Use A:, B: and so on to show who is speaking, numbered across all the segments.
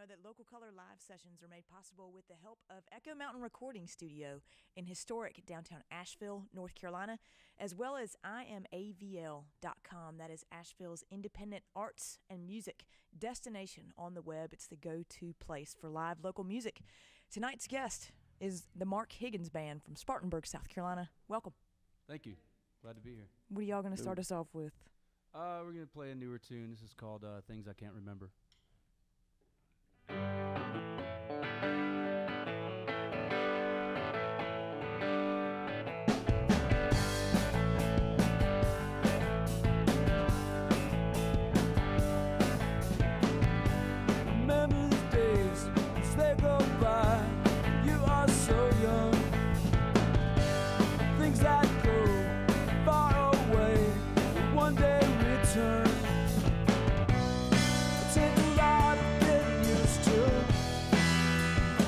A: know that Local Color live sessions are made possible with the help of Echo Mountain Recording Studio in historic downtown Asheville, North Carolina, as well as IamAVL.com. That is Asheville's independent arts and music destination on the web. It's the go-to place for live local music. Tonight's guest is the Marc Higgins Band from Spartanburg, South Carolina. Welcome.
B: Thank you. Glad to be here.
A: What are y'all going to start us off with?
B: We're going to play a newer tune. This is called Things I Can't Remember.
C: Remember the days as they go by. You are so young. Things that go far away will one day return. It takes a lot of getting used to.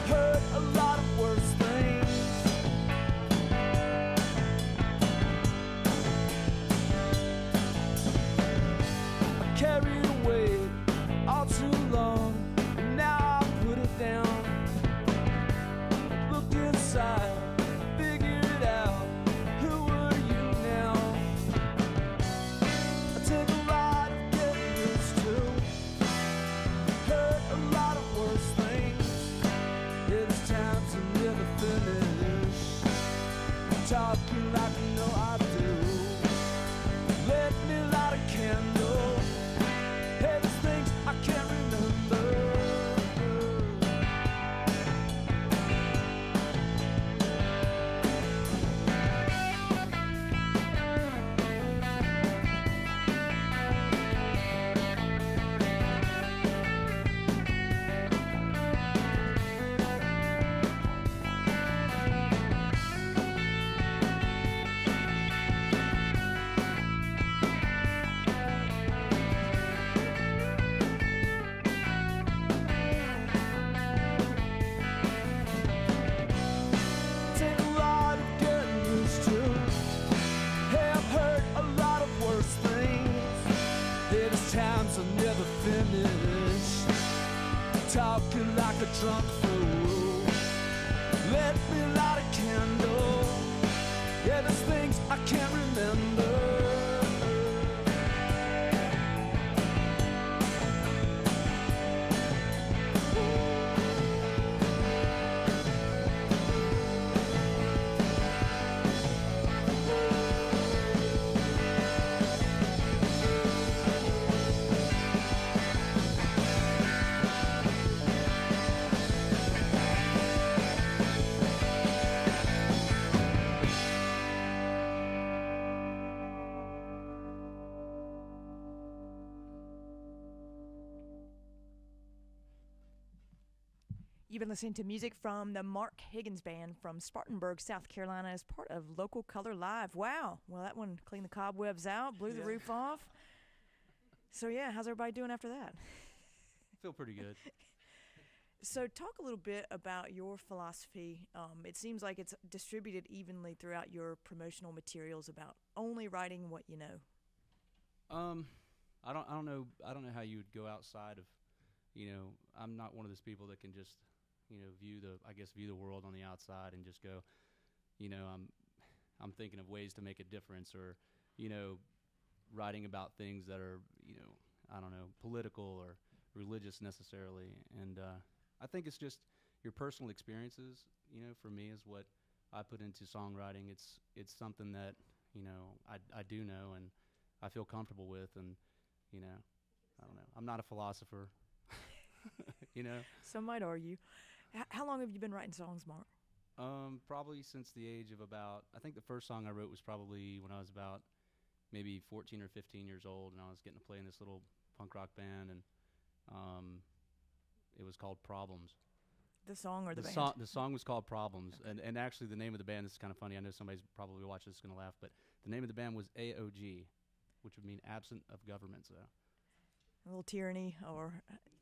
C: Heard a lot of worse things. I carried away all too long. Now I put it down. Looked inside, figured out who were you now. I take a lot of getting used to. Heard a lot of worse things. It's time to never finish. Talking like I know I do. Let me light a candle. Hey, there's things I can't remember. Take a lot of getting used to. Hey, I've heard a lot of worse things. Hey, there's times I'll never finish. Talking like a drunk fool. Let me light a candle. Yeah, there's things I can't remember.
A: You've been listening to music from the Marc Higgins Band from Spartanburg, South Carolina, as part of Local Color Live. Wow. Well, that one cleaned the cobwebs out, blew the roof off. So, yeah, how's everybody doing after that?
B: Feel pretty good.
A: So talk a little bit about your philosophy. It seems like it's distributed evenly throughout your promotional materials about only writing what you know.
B: I don't know how you would go outside of, I'm not one of those people that can just, view the world on the outside and just go, I'm thinking of ways to make a difference, or, writing about things that are, I don't know, political or religious necessarily. And I think it's just your personal experiences, for me, is what I put into songwriting. It's something that, I do know and I feel comfortable with, and, I don't know. I'm not a philosopher,
A: Some might argue. How long have you been writing songs, Marc?
B: Probably since the age of about, I think the first song I wrote was probably when I was about maybe 14 or 15 years old, and I was getting to play in this little punk rock band, and it was called Problems.
A: The song or the band?
B: The song was called Problems, okay. and actually the name of the band, this is kind of funny, I know somebody's probably watching this is going to laugh, but the name of the band was AOG, which would mean absent of government, so.
A: A little tyranny or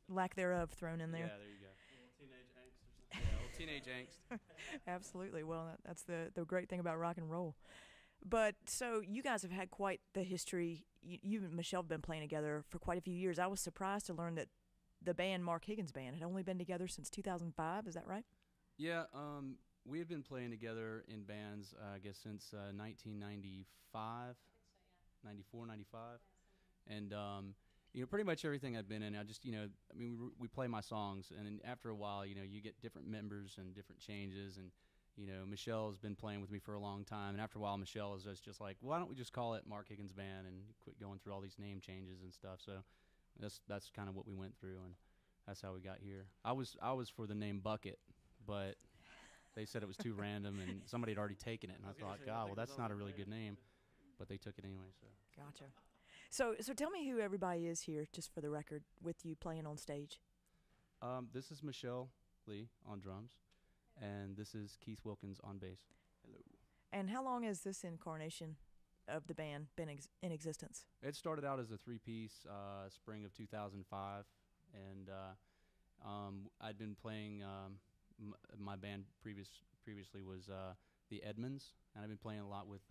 A: lack thereof thrown in there.
B: Yeah, there you go. Teenage angst or something. Yeah, a little teenage angst.
A: Absolutely. Well, that's the great thing about rock and roll. But so you guys have had quite the history. You and Michelle have been playing together for quite a few years. I was surprised to learn that the band Marc Higgins Band had only been together since 2005. Is that right?
B: Yeah, we have been playing together in bands, I guess, since 1995, 94, 95. And, pretty much everything I've been in, we play my songs, and then after a while, you get different members and different changes, and, Michelle's been playing with me for a long time, and after a while, Michelle is just like, why don't we just call it Marc Higgins Band and quit going through all these name changes and stuff. So that's kind of what we went through, and that's how we got here. I was for the name Bucket, but they said it was too random, and somebody had already taken it, and I thought, God, well, that's not a really good name, but they took it anyway. So
A: Gotcha. So tell me who everybody is here, just for the record, with you playing on stage.
B: This is Michelle Lee on drums, and this is Keith Wilkins on bass. Hello.
A: And how long has this incarnation of the band been in existence?
B: It started out as a three-piece, spring of 2005, and I'd been playing. My band previously was the Edmonds, and I've been playing a lot with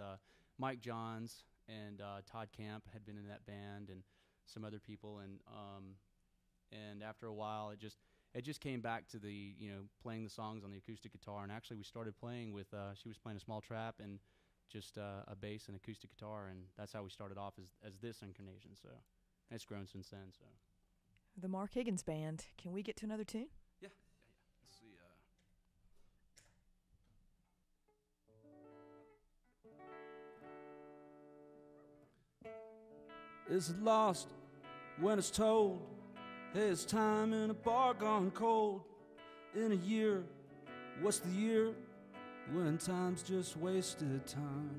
B: Mike Johns and Todd Camp had been in that band, and some other people, and after a while it just came back to the playing the songs on the acoustic guitar, and actually we started playing with she was playing a small trap and just a bass and acoustic guitar, and that's how we started off as this incarnation. So it's grown since then. So
A: the Marc Higgins Band. Can we get to another tune?
B: Yeah. Let's see.
C: Is it lost when it's told? Hey, it's time in a bar gone cold. In a year, what's the year? When time's just wasted time.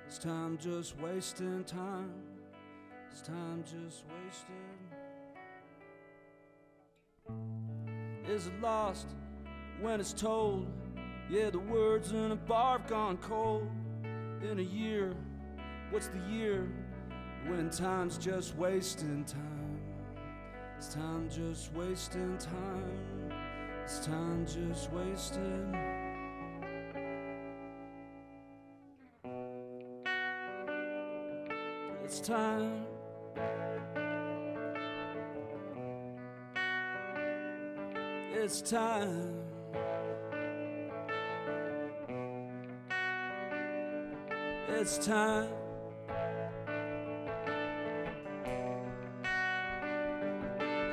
C: It's time just wasting time. It's time just wasted. Is it lost when it's told? Yeah, the words in a bar have gone cold. In a year, what's the year? When time's just wasting time. It's time just wasting time. It's time just wasting. It's time. It's time. It's time.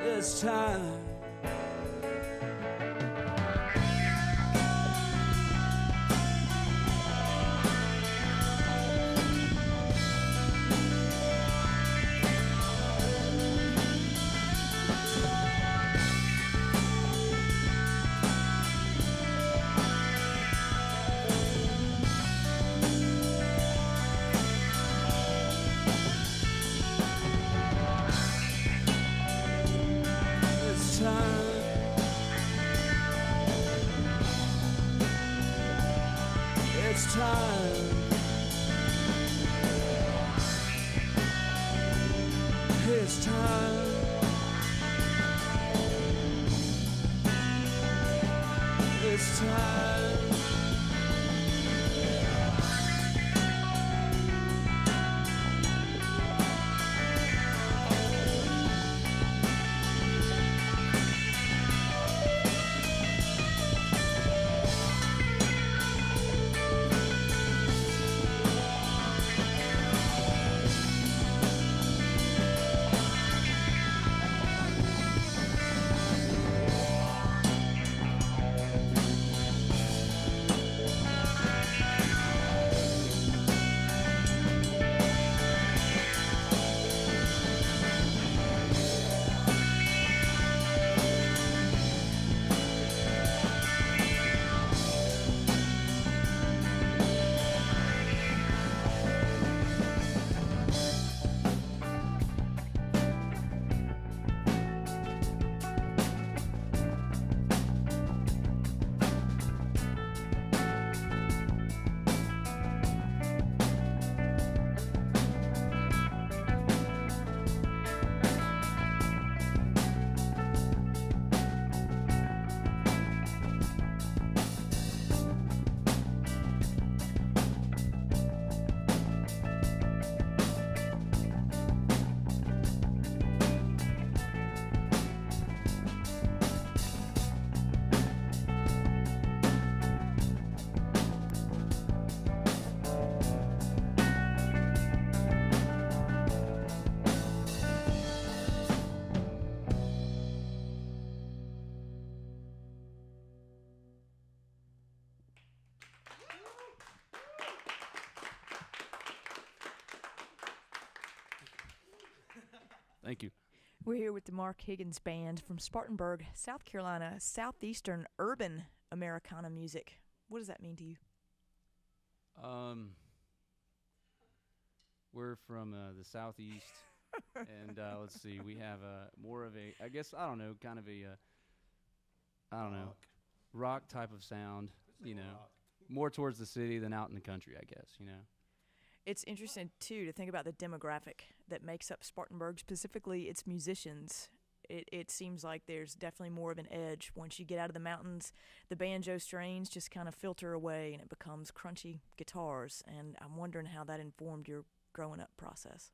C: It's time. It's time. It's time. It's time.
B: Thank you.
A: We're here with the Marc Higgins Band from Spartanburg, South Carolina, southeastern urban Americana music. What does that mean to you?
B: We're from the southeast, and let's see, we have more of a, I guess, I don't know, kind of a, I don't know, rock type of sound, you know, more towards the city than out in the country, I guess, you know.
A: It's interesting, too, to think about the demographic that makes up Spartanburg, specifically its musicians. It seems like there's definitely more of an edge. Once you get out of the mountains, the banjo strains just kind of filter away, and it becomes crunchy guitars. And I'm wondering how that informed your growing up process.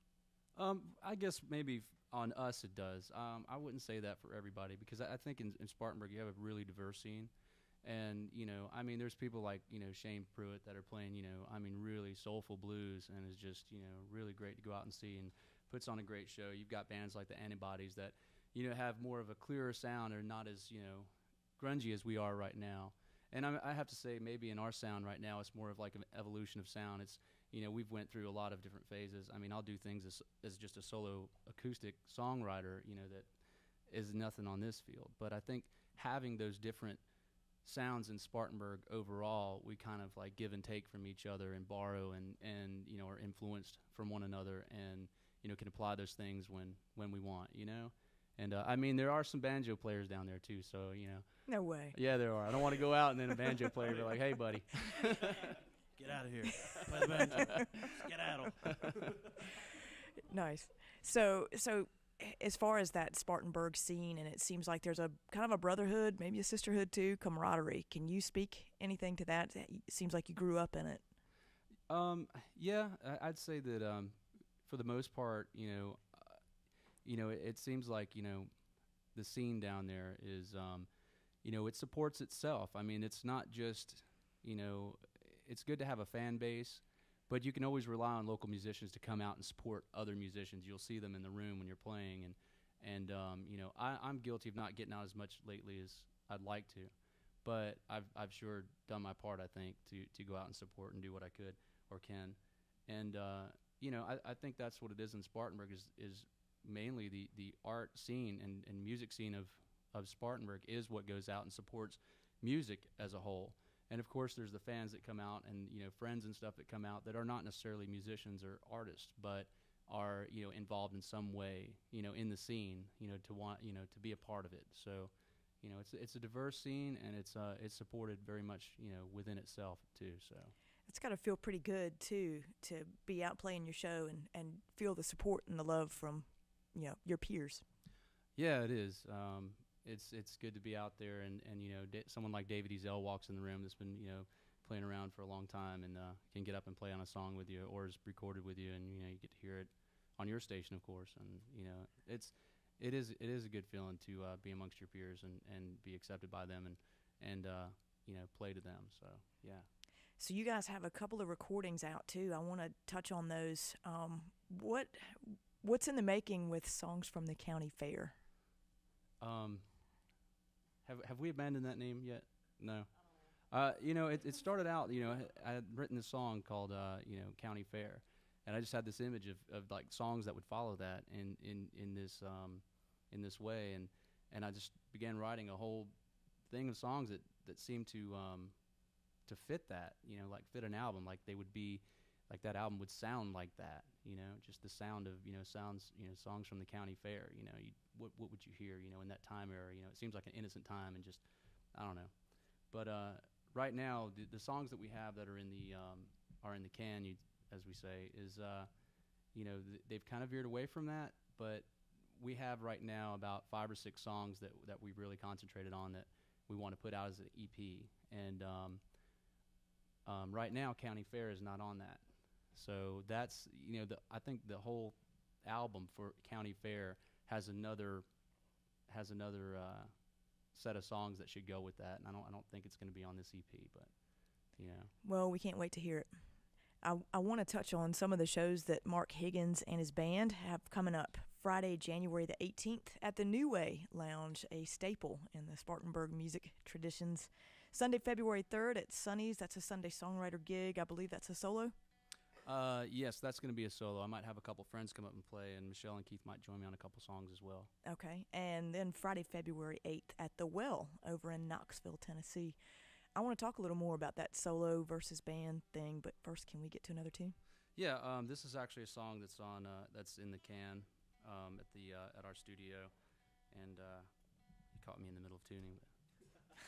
B: I guess maybe on us it does. I wouldn't say that for everybody, because I think in Spartanburg you have a really diverse scene. And, you know, I mean, there's people like, you know, Shane Pruitt that are playing, you know, I mean, really soulful blues, and is just, you know, really great to go out and see, and puts on a great show. You've got bands like the Antibodies that, you know, have more of a clearer sound, or not as, you know, grungy as we are right now. And I have to say, maybe in our sound right now, it's more of like an evolution of sound. It's, you know, we've went through a lot of different phases. I mean, I'll do things as just a solo acoustic songwriter, you know, that is nothing on this field. But I think having those different sounds in Spartanburg overall, we kind of like give and take from each other, and borrow, and you know, are influenced from one another, and, you know, can apply those things when we want, you know. And I mean, there are some banjo players down there too, so, you know.
A: No way.
B: Yeah, there are. I don't want to go out and then a banjo player be like, "Hey, buddy,
D: get out of here, play the banjo, skedaddle."
A: Nice. So as far as that Spartanburg scene, and it seems like there's a kind of a brotherhood, maybe a sisterhood too, camaraderie. Can you speak anything to that? It seems like you grew up in it.
B: Yeah, I'd say that for the most part, you know, it seems like, you know, the scene down there is, you know, it supports itself. I mean, it's not just, you know, it's good to have a fan base, but you can always rely on local musicians to come out and support other musicians. You'll see them in the room when you're playing, and you know, I'm guilty of not getting out as much lately as I'd like to, but I've sure done my part, I think, to go out and support and do what I could or can. And you know, I think that's what it is in Spartanburg, is mainly the art scene and music scene of Spartanburg is what goes out and supports music as a whole. And of course, there's the fans that come out, and, you know, friends and stuff that come out that are not necessarily musicians or artists, but are, you know, involved in some way, you know, in the scene, you know, to want, you know, to be a part of it. So, you know, it's a diverse scene, and it's supported very much, you know, within itself too. So
A: It's got to feel pretty good too, to be out playing your show and feel the support and the love from, you know, your peers.
B: Yeah, it is. It's good to be out there, and you know, someone like David Ezell walks in the room that's been, you know, playing around for a long time, and can get up and play on a song with you, or is recorded with you, and, you know, you get to hear it on your station, of course. And, you know, it is a good feeling to be amongst your peers and be accepted by them, and you know, play to them. So yeah.
A: So you guys have a couple of recordings out too. I want to touch on those. What's in the making with songs from the county fair?
B: Have we abandoned that name yet? No. You know, it started out, you know, I had written this song called, you know, County Fair, and I just had this image of like songs that would follow that in this way, and I just began writing a whole thing of songs that seemed to fit that, you know, like fit an album, like they would be, like that album would sound like that, you know, just the sound of, you know, sounds, you know, songs from the county fair, you know, what would you hear, you know, in that time era, you know, it seems like an innocent time, and just, I don't know. But right now, the songs that we have that are in the can, as we say, is, you know, they've kind of veered away from that, but we have right now about 5 or 6 songs that we've really concentrated on that we want to put out as an EP, and right now, County Fair is not on that. So that's, you know, I think the whole album for County Fair has another set of songs that should go with that, and I don't think it's going to be on this EP, but, you know.
A: Well, we can't wait to hear it. I want to touch on some of the shows that Marc Higgins and his band have coming up. Friday, January the 18th at the New Way Lounge, a staple in the Spartanburg music traditions. Sunday, February 3rd at Sunny's. That's a Sunday songwriter gig. I believe that's a solo.
B: Yes, that's going to be a solo. I might have a couple friends come up and play, and Michelle and Keith might join me on a couple songs as well.
A: Okay. And then Friday, February 8th at The Well over in Knoxville, Tennessee. I want to talk a little more about that solo versus band thing, but first, can we get to another tune?
B: Yeah, this is actually a song that's on that's in the can at our studio, and you caught me in the middle of tuning. Let's see here.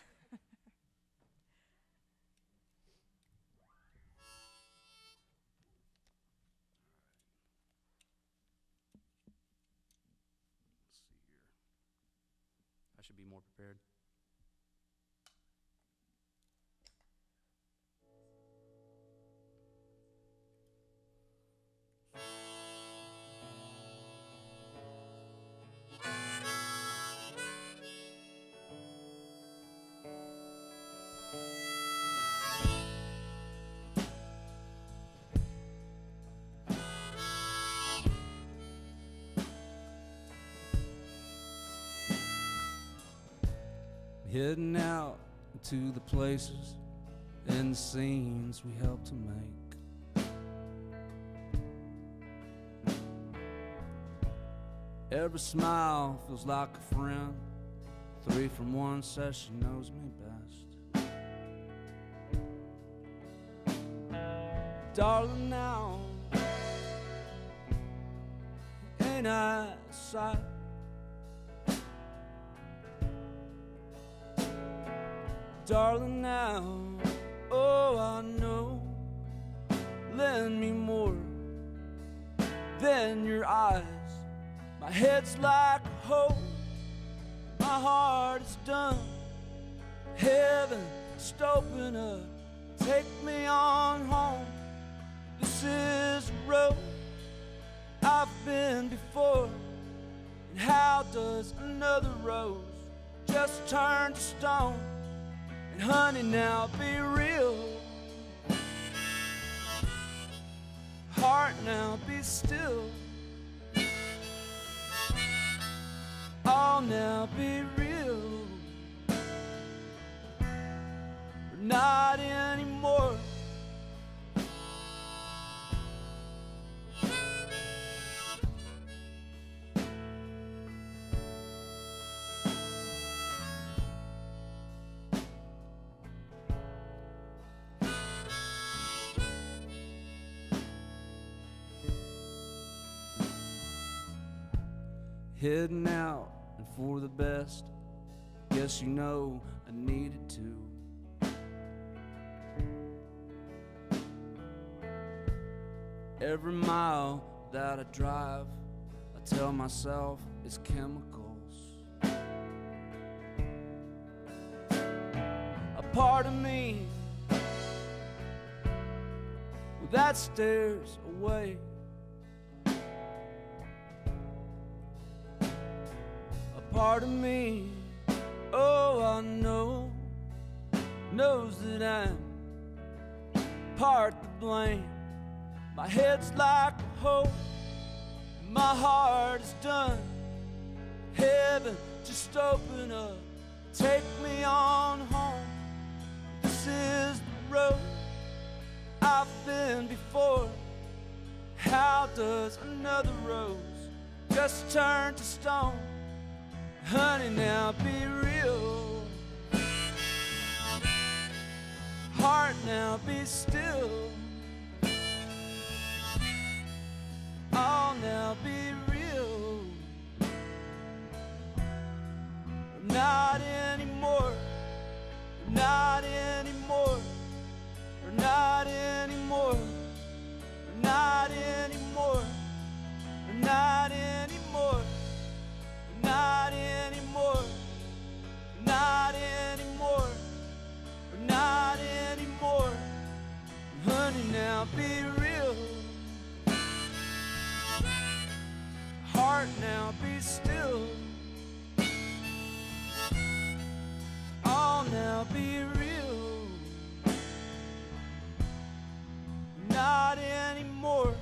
B: I should be more prepared.
C: Heading out to the places and the scenes we helped to make. Every smile feels like a friend. 3 from 1 says she knows me best. Darling, now ain't I a sight? Darling, now, oh, I know, lend me more than your eyes. My head's like a hole, my heart is done. Heaven just open up, take me on home. This is the road I've been before. And how does another rose just turn to stone? And honey, now be real. Heart, now be still. Oh, now be real. Or not anymore. Heading out and for the best. Guess you know I needed to. Every mile that I drive, I tell myself it's chemicals. A part of me, well, that stares away. Part of me, oh, I know, knows that I'm part to blame. My head's like a hole, my heart is done. Heaven, just open up, take me on home. This is the road I've been before. How does another rose just turn to stone? Honey, now be real. Heart, now be still. Oh, now be real. Not anymore. Not anymore. Not anymore. Not anymore. Not anymore. Not anymore, not anymore, not anymore. Honey, now be real. Heart, now be still. Oh, now be real. Not anymore.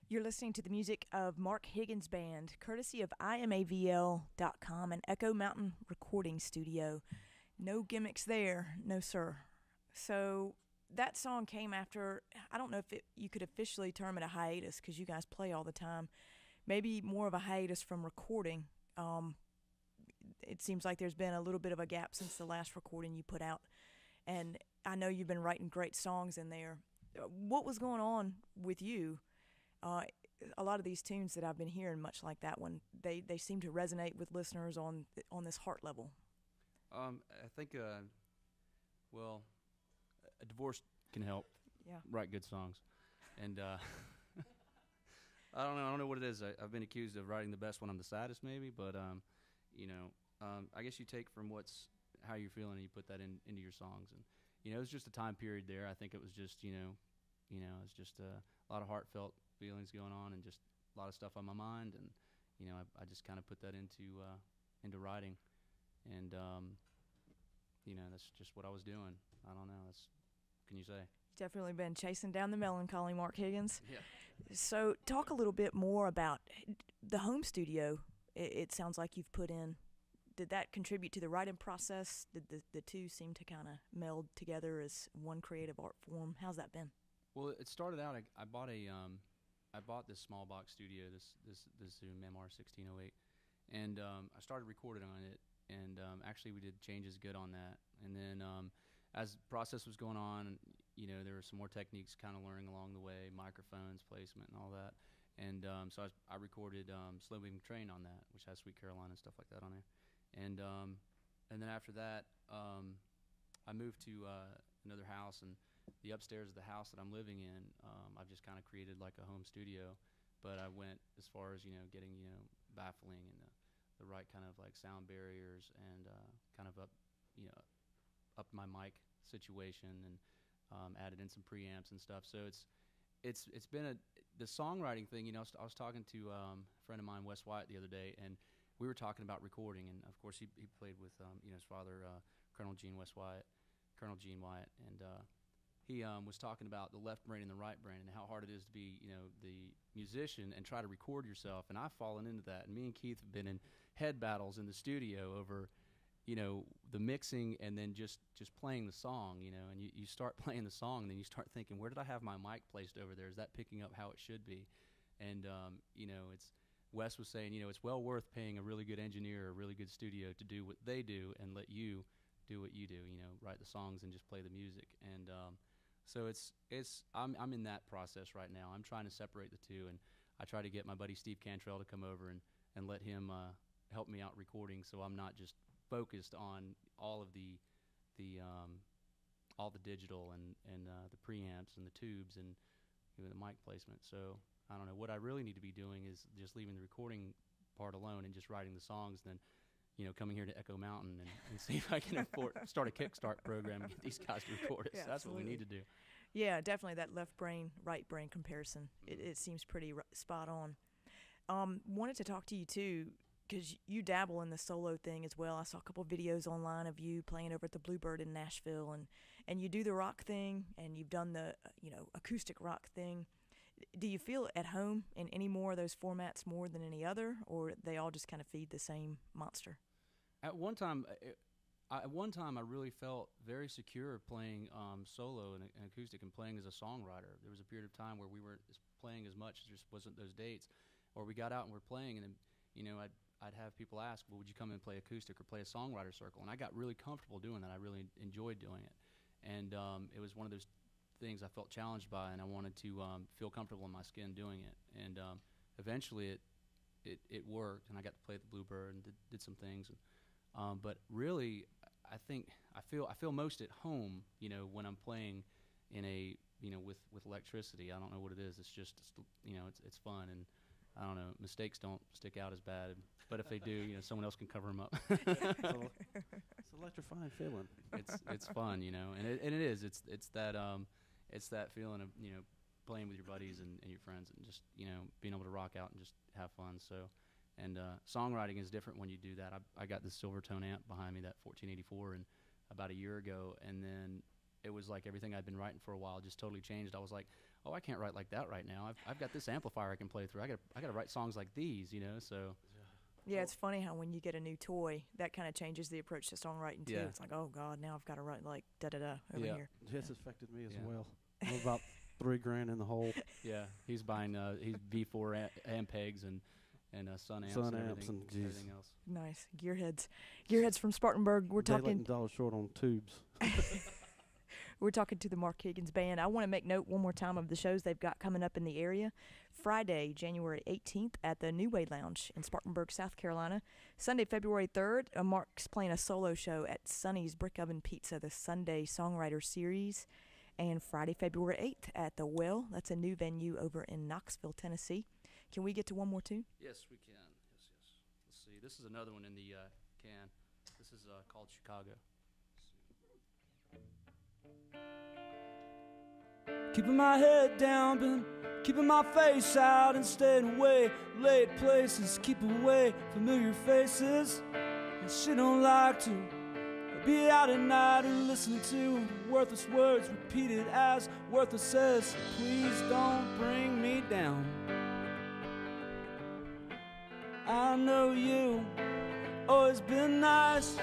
A: You're listening to the music of Marc Higgins Band, courtesy of IamAVL.com and Echo Mountain Recording Studio. No gimmicks there, no sir. So that song came after, I don't know if you could officially term it a hiatus because you guys play all the time. Maybe more of a hiatus from recording. It seems like there's been a little bit of a gap since the last recording you put out. And I know you've been writing great songs in there. What was going on with you? A lot of these tunes that I've been hearing, much like that one, they seem to resonate with listeners on this heart level.
B: I think, well, a divorce can help write good songs. And I don't know what it is. I've been accused of writing the best when I'm the saddest, maybe, but I guess you take from how you're feeling and you put that into your songs. And it was just a time period there. I think it was just it's just a lot of heartfelt feelings going on and just a lot of stuff on my mind, and I just kind of put that into writing, and that's just what I was doing. I don't know. Can you say?
A: Definitely been chasing down the melancholy, Marc Higgins.
B: Yeah.
A: So talk a little bit more about the home studio. It sounds like you've put in. Did that contribute to the writing process? Did the two seem to kind of meld together as one creative art form? How's that been?
B: Well, it started out. I bought I bought this small box studio, this Zoom MR1608, and I started recording on it. And actually, we did changes good on that. And then as the process was going on, there were some more techniques kind of learning along the way, microphones, placement, and all that. And so I recorded Slow Moving Train on that, which has Sweet Caroline and stuff like that on there. And then after that, I moved to another house, and the upstairs of the house that I'm living in, I've just kind of created like a home studio. But I went as far as getting baffling and the right kind of like sound barriers, and kind of up my mic situation, and added in some preamps and stuff. So it's been the songwriting thing. I was talking to a friend of mine, Wes Wyatt, the other day, and we were talking about recording. And of course he played with his father, Colonel Gene Wyatt, and he was talking about the left brain and the right brain, and how hard it is to be the musician and try to record yourself. And I've fallen into that. And me and Keith have been in head battles in the studio over the mixing, and then just playing the song, and you start playing the song, and then you start thinking, where did I have my mic placed over there? Is that picking up how it should be? And it's Wes was saying, it's well worth paying a really good engineer, a really good studio to do what they do, and let you do what you do, write the songs and just play the music. And so I'm in that process right now. I'm trying to separate the two, and I try to get my buddy Steve Cantrell to come over and let him help me out recording, so I'm not just focused on all of the digital and the preamps and the tubes and the mic placement. So I don't know. What I really need to be doing is just leaving the recording part alone and just writing the songs. Then coming here to Echo Mountain and see if I can start a Kickstart program and get these guys to record it.
A: Yeah,
B: so that's what we need to do.
A: Yeah, definitely that left brain, right brain comparison. It seems pretty spot on. Wanted to talk to you too, because you dabble in the solo thing as well. I saw a couple of videos online of you playing over at the Bluebird in Nashville, and you do the rock thing, and you've done the acoustic rock thing. Do you feel at home in any more of those formats more than any other, or they all just kind of feed the same monster?
B: At one time, I really felt very secure playing solo and acoustic and playing as a songwriter. There was a period of time where we weren't playing as much, there just wasn't those dates, or we got out and we're playing, and then I'd have people ask, well, would you come and play acoustic or play a songwriter circle? And I got really comfortable doing that. I really enjoyed doing it. And it was one of those things I felt challenged by, and I wanted to feel comfortable in my skin doing it. And eventually it worked, and I got to play at the Bluebird and did some things. But really, I think I feel most at home, when I'm playing in a, with electricity. I don't know what it is. It's just, it's fun. And I don't know, mistakes don't stick out as bad, but if they do, someone else can cover them up.
D: It's electrifying feeling.
B: It's fun, and it is. It's that feeling of playing with your buddies and your friends, and just being able to rock out and just have fun. So, and songwriting is different when you do that. I got this Silvertone amp behind me, that 1484, and about a year ago, and then it was like everything I'd been writing for a while just totally changed. I was like, oh, I can't write like that right now. I've got this amplifier I can play through. I got to write songs like these, you know. So
A: Yeah, it's funny how when you get a new toy, that kind of changes the approach to songwriting too.
B: Yeah.
A: It's like, oh God, now I've got to write like da da da over here.
D: It's affected me as
B: Yeah.
D: well. I'm about $3,000 in the hole.
B: yeah, he's buying he's V4 Ampegs and Sun amps
D: Sun
B: and
D: amps
B: everything,
D: and geez.
B: everything else.
A: Nice. Gearheads from Spartanburg. We're
D: Daylight
A: talking
D: and dollar short on tubes.
A: We're talking to the Marc Higgins Band. I want to make note one more time of the shows they've got coming up in the area. Friday, January 18th at the New Way Lounge in Spartanburg, South Carolina. Sunday, February 3rd, Mark's playing a solo show at Sonny's Brick Oven Pizza, the Sunday Songwriter Series. And Friday, February 8th at the Well. That's a new venue over in Knoxville, Tennessee. Can we get to one more tune?
B: Yes, we can. Yes. Let's see. This is another one in the can. This is called Chicago.
C: Keeping my head down, been keeping my face out and staying away. Late places, keep away familiar faces. And she don't like to be out at night and listening to worthless words repeated as worthless says, please don't bring me down. I know you always been nice.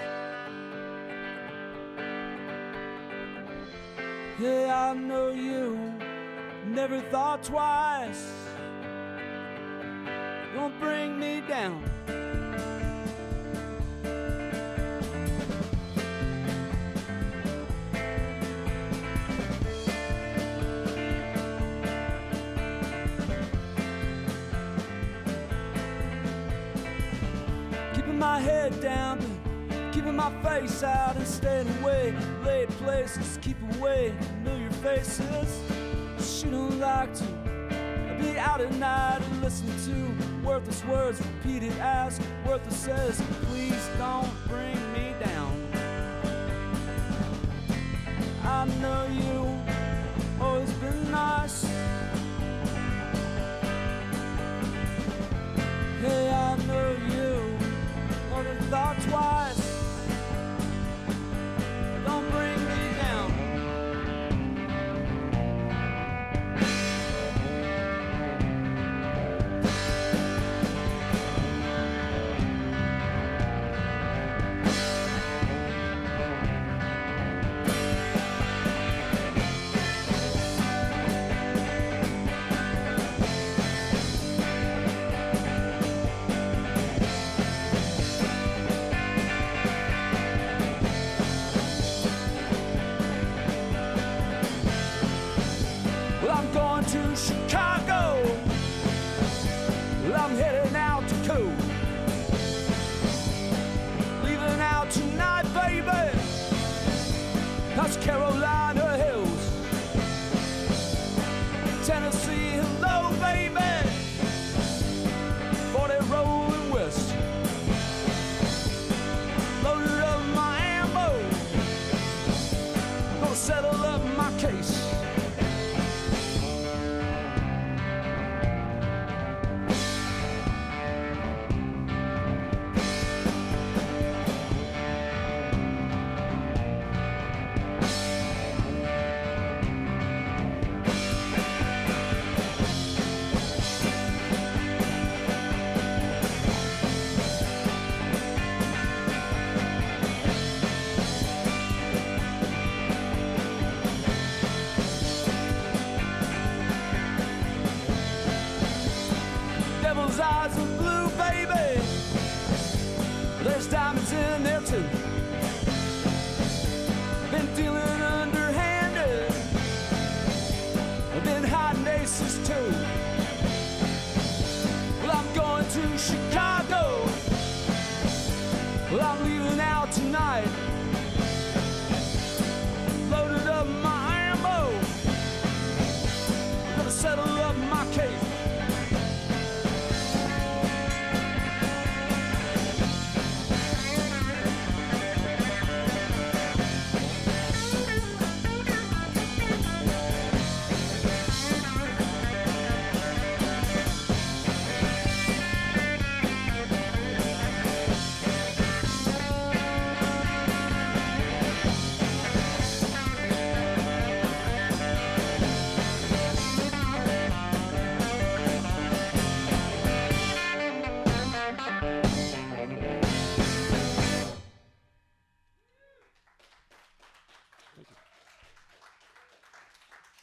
C: Yeah, I know you never thought twice. Don't bring me down. Keeping my head down, keeping my face out and staying away. Late places, keep away familiar faces. She don't like to be out at night and listen to worthless words repeated as worthless says, please don't bring me down. I know you always been nice. Hey, I know you never thought twice. Don't bring me down. To Chicago, well, I'm heading out to cool. Leaving out tonight, baby. That's Carolina Hills, Tennessee, hello, baby. 40 rolling west, loaded up my ammo, gonna settle up my case. Devil's eyes are blue, baby. There's diamonds in there too. Been dealing underhanded. I've been hiding aces too. Well, I'm going to Chicago. Well, I'm leaving out tonight. Loaded up my ammo. Gonna settle up my case.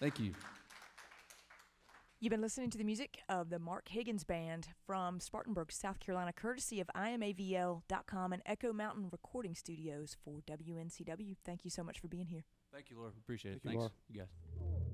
B: Thank you.
A: You've been listening to the music of the Marc Higgins Band from Spartanburg, South Carolina, courtesy of IamAVL.com and Echo Mountain Recording Studios for WNCW. Thank you so much for being here.
B: Thank you, Laura. Appreciate it.
E: Thank you,
B: Thanks,
E: Laura.
B: you guys.